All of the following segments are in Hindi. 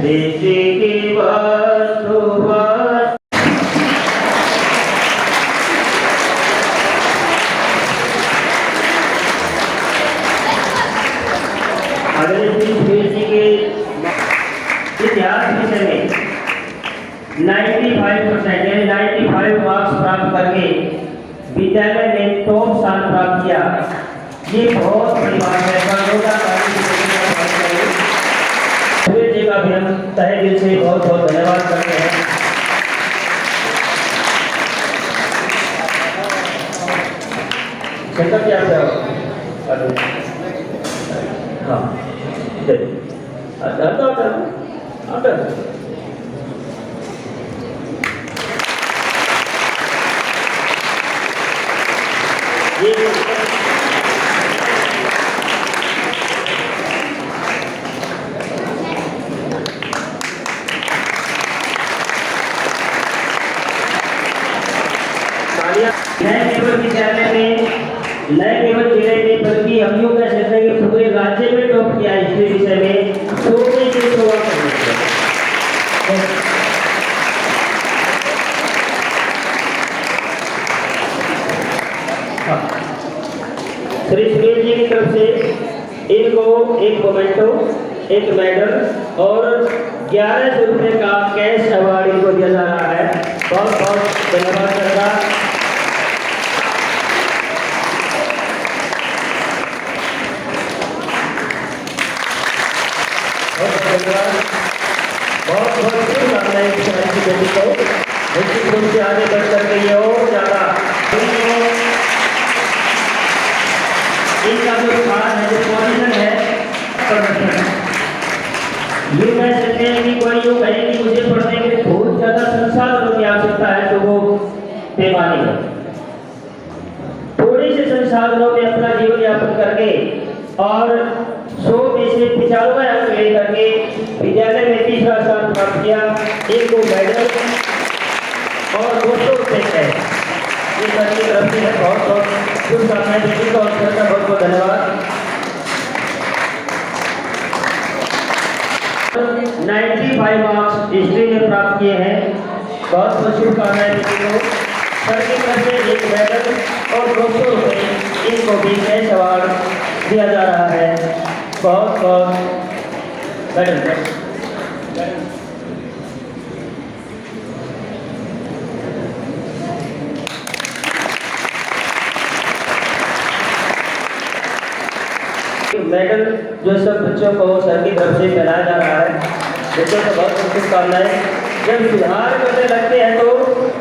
दृष्टि की वस्तु इतिहास विषय में 95% यानी 95 मार्क्स प्राप्त करके विद्यालय में टॉप स्थान प्राप्त किया। ये बहुत बड़ी बात है। सुबह जी का भी हम तहे दिल से बहुत बहुत धन्यवाद करते हैं। शंकर क्या हाँ नए केवल विद्यालय में, नए केवल जिले में, बल्कि हम यूँ कह सकते हैं कि पूरे राज्य में टॉप किया इस विषय में। श्री सुनील जी की तरफ से इनको एक मोमेंटो, एक मेडल और 1100 रुपये का कैश अवार्ड इनको दिया जा रहा है। बहुत बहुत धन्यवाद सरकार। बहुत बहुत शुभकामनाएं इस बेटी को निश्चित रूप से आगे बढ़ करके ये और ज़्यादा इनका जो स्थान है, जो पोजीशन है, यूँ कह सकते हैं कि कोई यूँ कहे कि मुझे पढ़ने के लिए बहुत ज़्यादा संसाधनों की आवश्यकता है तो वो बेमानी है। थोड़े से संसाधनों में अपना जीवन यापन करके और 100 में से 95 अंक लेकर के विद्यालय में तीसरा स्थान प्राप्त किया। एक को मेडल और 200 रुपये है। ये सर की तरफ से बहुत बहुत शुभकामनाएं देती को और सर का बहुत बहुत धन्यवाद। 95 मार्क्स हिस्ट्री में प्राप्त किए हैं। बहुत बहुत शुभकामनाएं देती को। सर की तरफ से एक मेडल और 200 रुपये इनको भी कैश अवार्ड दिया जा रहा है। बहुत बहुत मेडल मेडल जो सब बच्चों को सर की तरफ से पहनाया जा रहा है। बच्चों को बहुत शुभकामनाएं। जब सुधार करने लगते हैं तो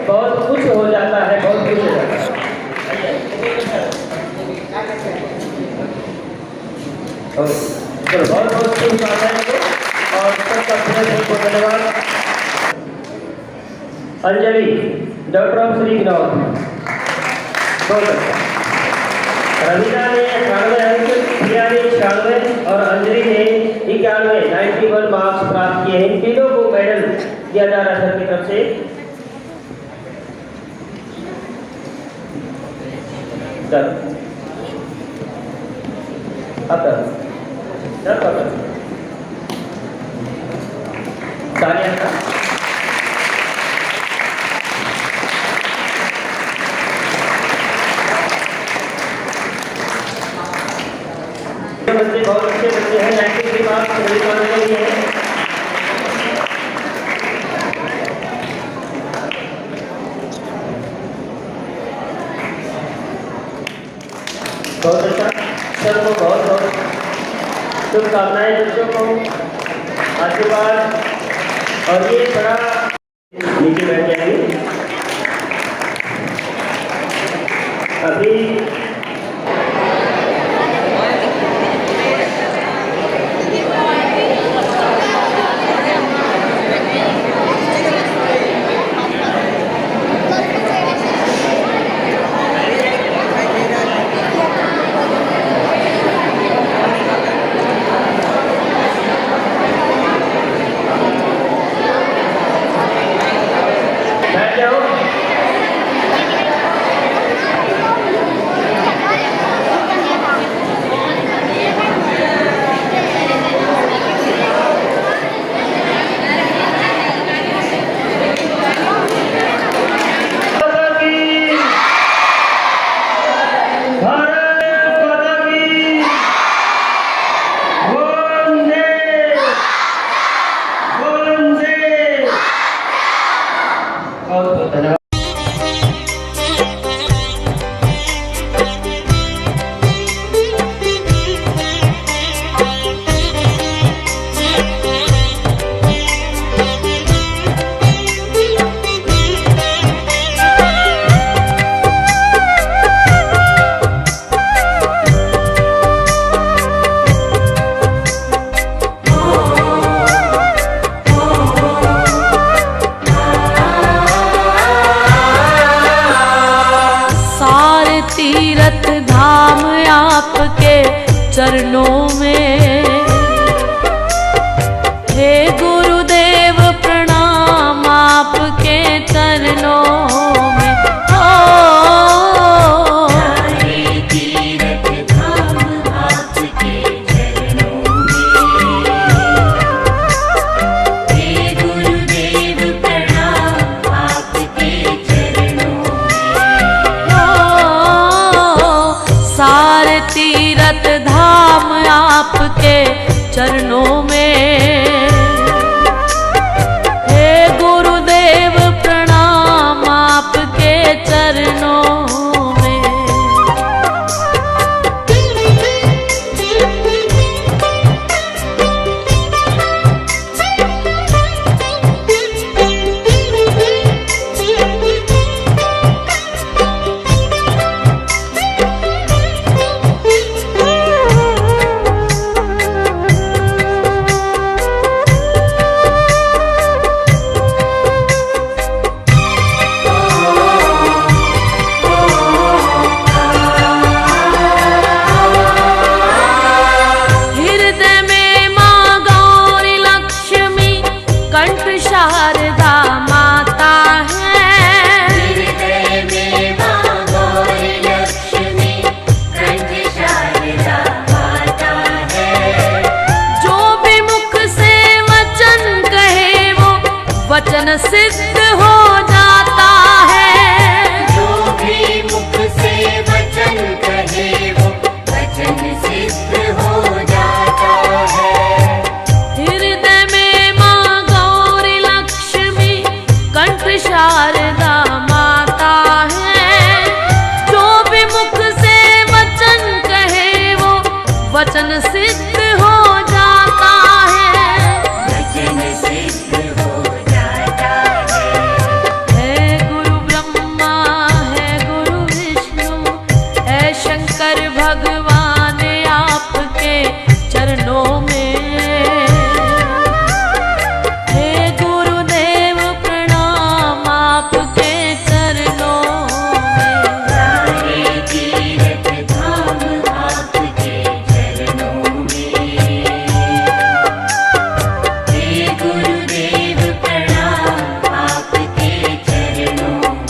बहुत कुछ हो जाता है, बहुत कुछ हो जाता है। चलो बहुत बहुत शुभकामनाएं और सबका बहुत धन्यवाद। अंजलि डॉक्टर ऑफ श्री विनोद, बहुत अच्छा। रवीना ने 98 अंक, प्रिया ने 96 और अंजलि ने 91 मार्क्स प्राप्त किए हैं। इन तीनों को मेडल दिया जा रहा है सर की तरफ से। बच्चे बहुत अच्छे बच्चे हैं। 93 मार्क्स सभी मानने के लिए हैं। बहुत अच्छा। सर को बहुत बहुत शुभकामनाएं, बच्चों को आशीर्वाद। और ये बड़ा नीचे बैठ जाएंगे अभी। चरणों में। हे गुरुदेव प्रणाम आपके चरणों में। सारे तीरथ धाम आपके चरणों में। हे गुरुदेव प्रणाम आपके चरणों में। वचन सिद्ध हो जाता है। जो भी मुख से वचन कहे वो वचन सिद्ध हो जाता है। हृदय में माँ गौरी लक्ष्मी कंठ शारदा माता है। जो भी मुख से वचन कहे वो वचन सिद्ध हो जाता है। वचन सिद्ध हो शंकर भगवान आपके चरणों में। हे गुरुदेव प्रणाम आपके चरणों में। सारे तीरथ धाम आपके चरणों में। हे गुरुदेव प्रणाम आपके चरणों में।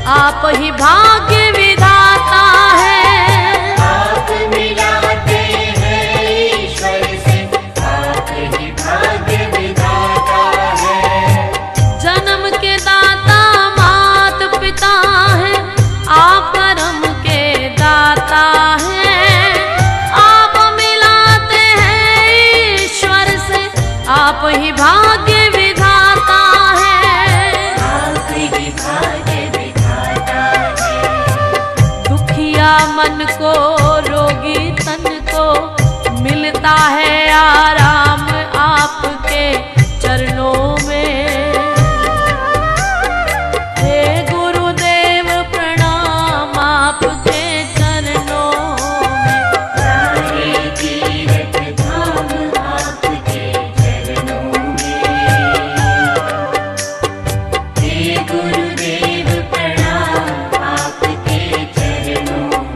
आप ही भाग्य विधाता है। आप मिलाते हैं ईश्वर से, आप ही भाग्य विधाता है। जन्म के दाता मात पिता है, आप कर्म के दाता है। आप मिलाते हैं ईश्वर से, आप ही भाग्य विधाता है। आप ही भाग्य मन को रोगी तन को मिलता है आराम आपके चरणों में। हे गुरुदेव प्रणाम आपके चरणों में। सारे तीरथ धाम आपके चरणों में। हे गुरुदेव प्रणाम आपके चरणों में।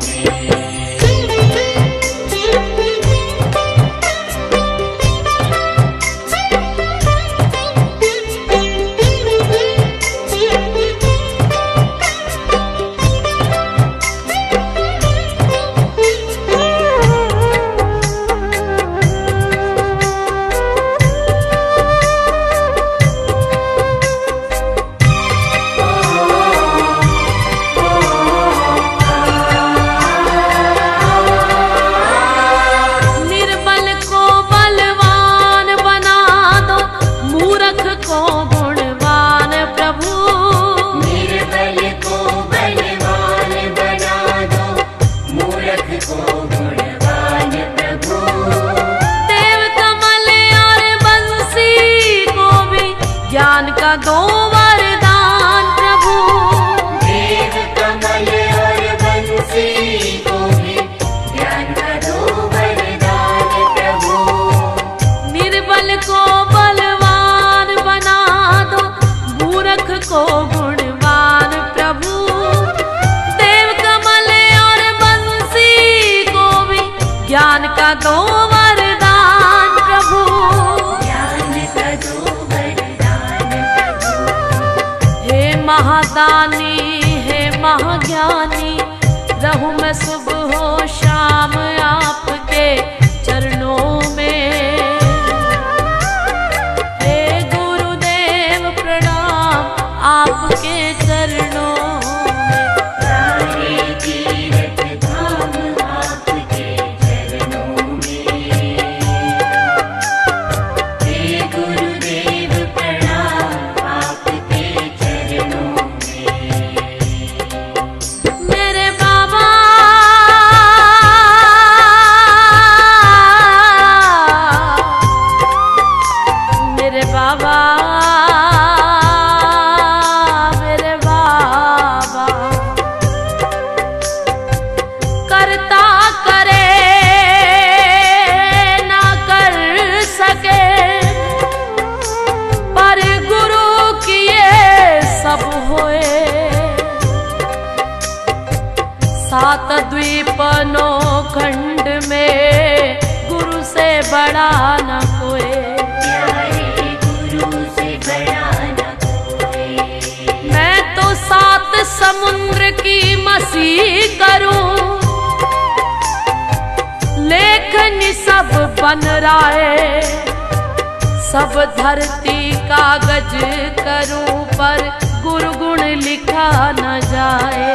का दो वरदान प्रभु, ज्ञान का दो वरदान प्रभु। हे महादानी हे महाज्ञानी, रहूं मैं सुबह हो शाम आपके चरणों में। हे गुरुदेव प्रणाम आपके चरणों में। सारे तीर्थ धाम आपके चरणों में। हे गुरुदेव प्रणाम आपके चरणों में। मेरे बाबा मेरे बाबा मेरे बाबा, करता करे ना कर सके, पर गुरु किए सब होए। सात द्वीप नौ खंड में गुरु से बड़ा न कोई। प्यारे गुरु से बड़ा न कोई। मैं तो सात समुद्र की मसीह करूं, लेखन सब बन राए। सब धरती कागज करूं, पर गुरु गुण लिखा न जाए।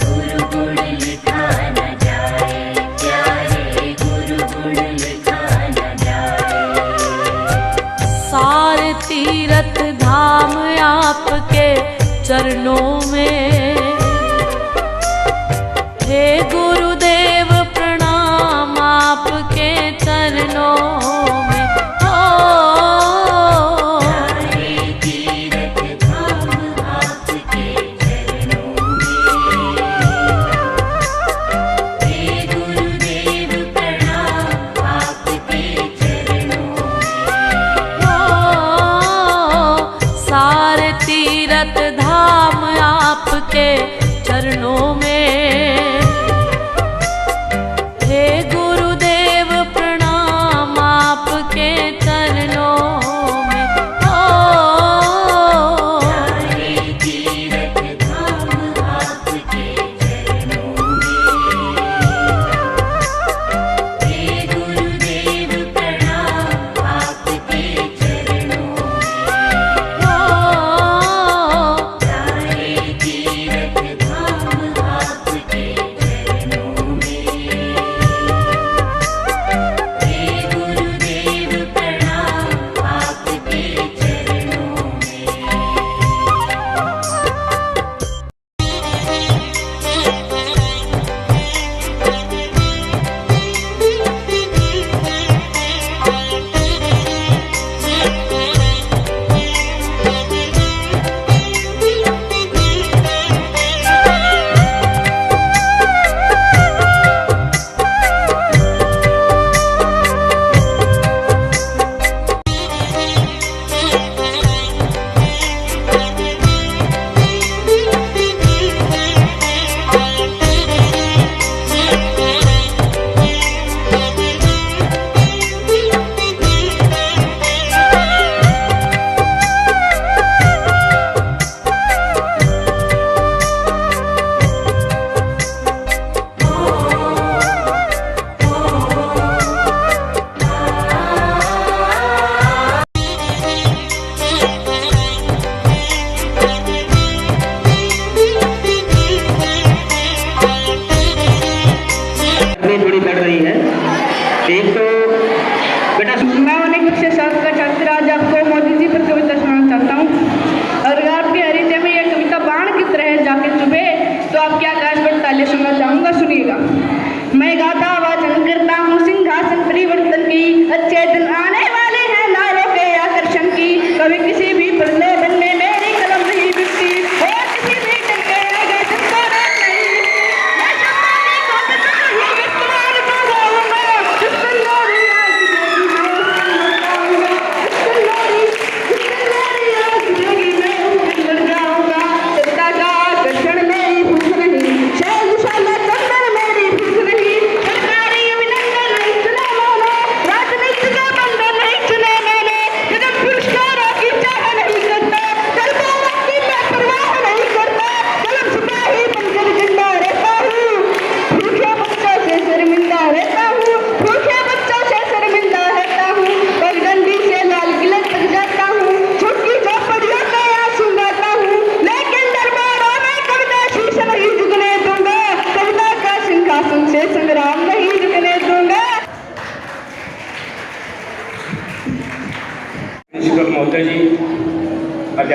गुरु गुण लिखा न जाए। प्यारे गुरु गुण लिखा न जाए। सारे तीर्थ धाम आपके चरणों में। हे गुरुदेव प्रणाम आपके चरणों में। सारे तीर्थ धाम आपके चरणों में। हे गुरुदेव प्रणाम आपके चरणों में। सारे तीर्थ धाम आपके चरणों में। हे गुरुदेव प्रणाम आपके चरणों में। सारे तीर्थ धाम आपके चरणों में। हे गुरुदेव प्रणाम आपके चरणों में। सारे तीर्थ धाम आपके चरणों में। हे गुरुदेव प्रणाम आपके चरणों थोड़ी बढ़ रही है। एक तो बेटा मैं उन्हें कक्षा 7 का छात्र आज आपको मोदी जी पर कविता सुनाना चाहता हूँ। और आपके हृदय में यह कविता बाण की तरह जाके चुभे तो आपके आकाश पर ताले सुनना चाहूंगा, सुनिएगा। मैं गाता वाचन करता हूँ सिंहासन परिवर्तन की, अच्छे दिन आने वाले हैं नारों के आकर्षण की। कभी किसी भी प्रलोभन में मेरी कलम नहीं बिकती, और किसी भी डर के आगे जिसको डर नहीं लिखती। मैं शब्दानी कोशिश नहीं इस्तेमाल कर जाऊंगा, इस्तेमाल जाऊंगा।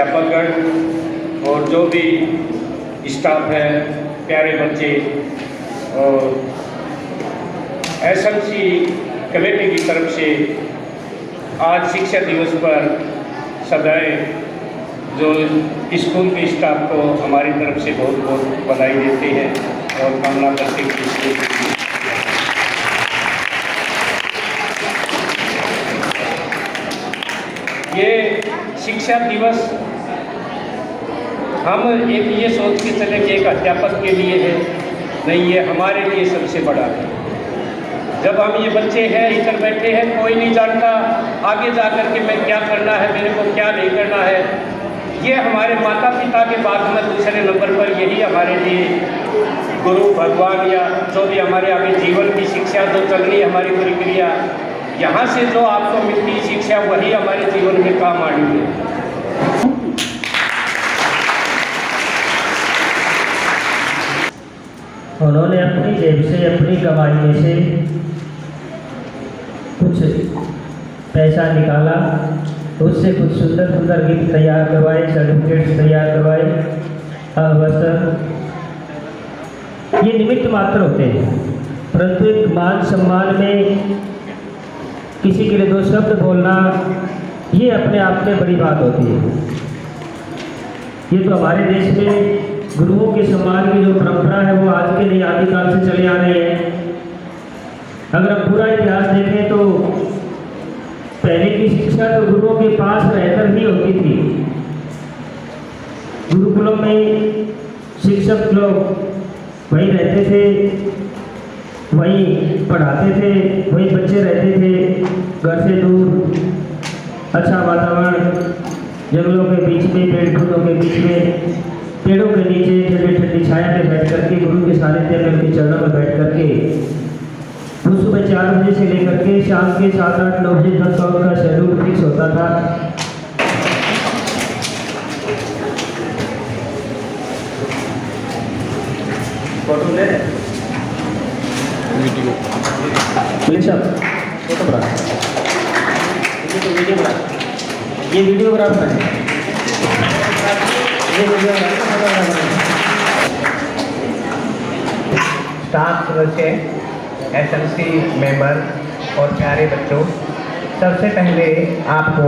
अध्यापकगण और जो भी स्टाफ है, प्यारे बच्चे और एसएमसी कमेटी की तरफ से आज शिक्षा दिवस पर सदाए जो स्कूल के स्टाफ को हमारी तरफ से बहुत बहुत बधाई देते हैं और कामना करते हैं कि स्कूल की ये शिक्षा दिवस हम एक ये सोच के चले कि एक अध्यापक के लिए है, नहीं, ये हमारे लिए सबसे बड़ा है। जब हम ये बच्चे हैं इधर बैठे हैं, कोई नहीं जानता आगे जा कर के मैं क्या करना है, मेरे को क्या नहीं करना है। ये हमारे माता पिता के बाद में दूसरे नंबर पर यही हमारे लिए गुरु भगवान या जो भी हमारे आगे जीवन की शिक्षा जो चल रही है, हमारी प्रक्रिया, यहाँ से जो आपको मिलती शिक्षा वही हमारे जीवन में काम आनी है। उन्होंने अपनी जेब से, अपनी कमाई में से कुछ पैसा निकाला, उससे कुछ सुंदर सुंदर गिफ्ट तैयार करवाए, सर्टिफिकेट्स तैयार करवाए, अवसर ये निमित्त मात्र होते हैं, परंतु एक मान सम्मान में किसी के लिए दो शब्द बोलना ये अपने आप में बड़ी बात होती है। ये तो हमारे देश में गुरुओं के सम्मान की जो परंपरा है वो आज के नहीं आदिकाल से चले आ रही है। अगर हम पूरा इतिहास देखें तो पहले की शिक्षा तो गुरुओं के पास रहकर ही होती थी। गुरुकुलों में शिक्षक लोग वहीं रहते थे, वहीं पढ़ाते थे, वहीं बच्चे रहते थे, घर से दूर, अच्छा वातावरण, जंगलों के बीच में, पेड़ पौधों के बीच में, पेड़ों के नीचे ठंडी ठंडी छाया में बैठ करके गुरु के सानिध्य में उनके चरणों में बैठ करके वो सुबह 4 बजे से लेकर के शाम के 7, 8, 9 बजे तक का उनका शेड्यूल फिक्स होता था। फोटो ले वीडियो फोटोग्राफ, ये वीडियोग्राफर है, स्टाफ सदस्य, एसएमसी मेंबर और प्यारे बच्चों, सबसे पहले आपको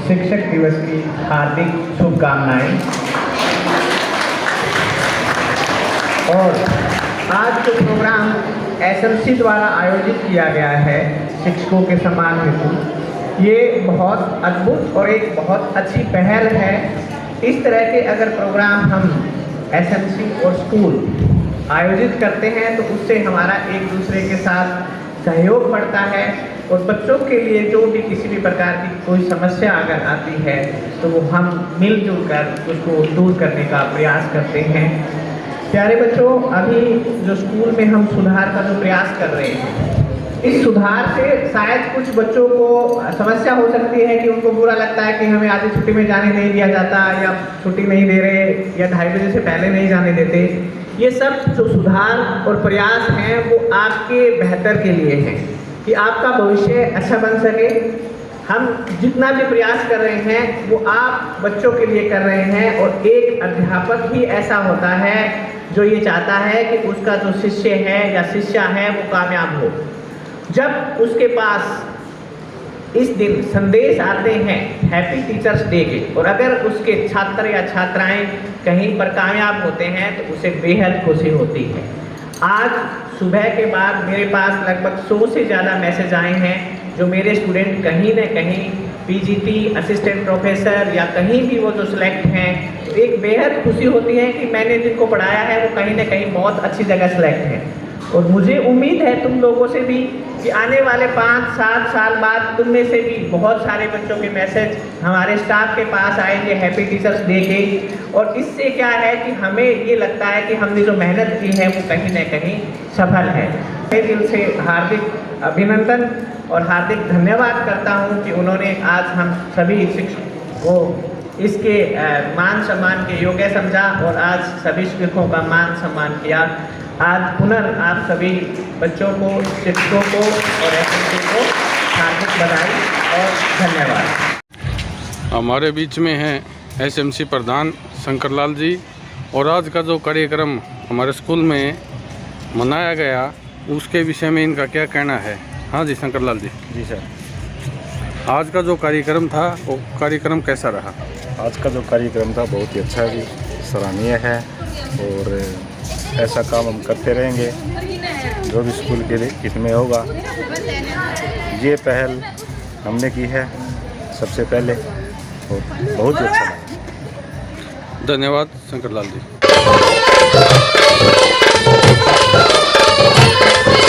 शिक्षक दिवस की हार्दिक शुभकामनाएं। और आज जो प्रोग्राम एसएमसी द्वारा आयोजित किया गया है शिक्षकों के सम्मान हेतु, ये बहुत अद्भुत और एक बहुत अच्छी पहल है। इस तरह के अगर प्रोग्राम हम एसएमसी और स्कूल आयोजित करते हैं तो उससे हमारा एक दूसरे के साथ सहयोग बढ़ता है और बच्चों के लिए जो भी किसी भी प्रकार की कोई समस्या अगर आती है तो वो हम मिलजुल कर उसको दूर करने का प्रयास करते हैं। प्यारे बच्चों, अभी जो स्कूल में हम सुधार का जो प्रयास कर रहे हैं, इस सुधार से शायद कुछ बच्चों को समस्या हो सकती है कि उनको बुरा लगता है कि हमें आधी छुट्टी में जाने नहीं दिया जाता, या छुट्टी नहीं दे रहे, या 2:30 बजे से पहले नहीं जाने देते। ये सब जो सुधार और प्रयास हैं वो आपके बेहतर के लिए हैं कि आपका भविष्य अच्छा बन सके। हम जितना भी प्रयास कर रहे हैं वो आप बच्चों के लिए कर रहे हैं, और एक अध्यापक ही ऐसा होता है जो ये चाहता है कि उसका जो शिष्य है या शिष्या है वो कामयाब हो। जब उसके पास इस दिन संदेश आते हैं हैप्पी टीचर्स डे के, और अगर उसके छात्र या छात्राएं कहीं पर कामयाब होते हैं तो उसे बेहद खुशी होती है। आज सुबह के बाद मेरे पास लगभग 100 से ज़्यादा मैसेज आए हैं जो मेरे स्टूडेंट कहीं न कहीं पीजीटी, असिस्टेंट प्रोफेसर या कहीं भी वो जो सिलेक्ट हैं, तो एक बेहद खुशी होती है कि मैंने जिनको पढ़ाया है वो कहीं न कहीं बहुत अच्छी जगह सिलेक्ट है। और मुझे उम्मीद है तुम लोगों से भी कि आने वाले 5-7 साल बाद तुम में से भी बहुत सारे बच्चों के मैसेज हमारे स्टाफ के पास आएंगे हैप्पी टीचर्स डे के। और इससे क्या है कि हमें ये लगता है कि हमने जो मेहनत की है वो कहीं न कहीं सफल है। मैं दिल से हार्दिक अभिनंदन और हार्दिक धन्यवाद करता हूँ कि उन्होंने आज हम सभी शिक्षकों को इसके मान सम्मान के योग्य समझा और आज सभी शिक्षकों का मान सम्मान किया। आज पुनः आप सभी बच्चों को, शिक्षकों को और एसएमसी को हार्दिक बधाई और धन्यवाद। हमारे बीच में हैं एसएमसी प्रधान शंकरलाल जी। और आज का जो कार्यक्रम हमारे स्कूल में मनाया गया उसके विषय में इनका क्या कहना है? हाँ जी शंकरलाल जी। जी सर, आज का जो कार्यक्रम था वो कार्यक्रम कैसा रहा? आज का जो कार्यक्रम था बहुत ही अच्छा जी, सराहनीय है और ऐसा काम हम करते रहेंगे जो भी स्कूल के लिए इसमें होगा। ये पहल हमने की है सबसे पहले और बहुत ही अच्छा लगा। धन्यवाद शंकरलाल जी।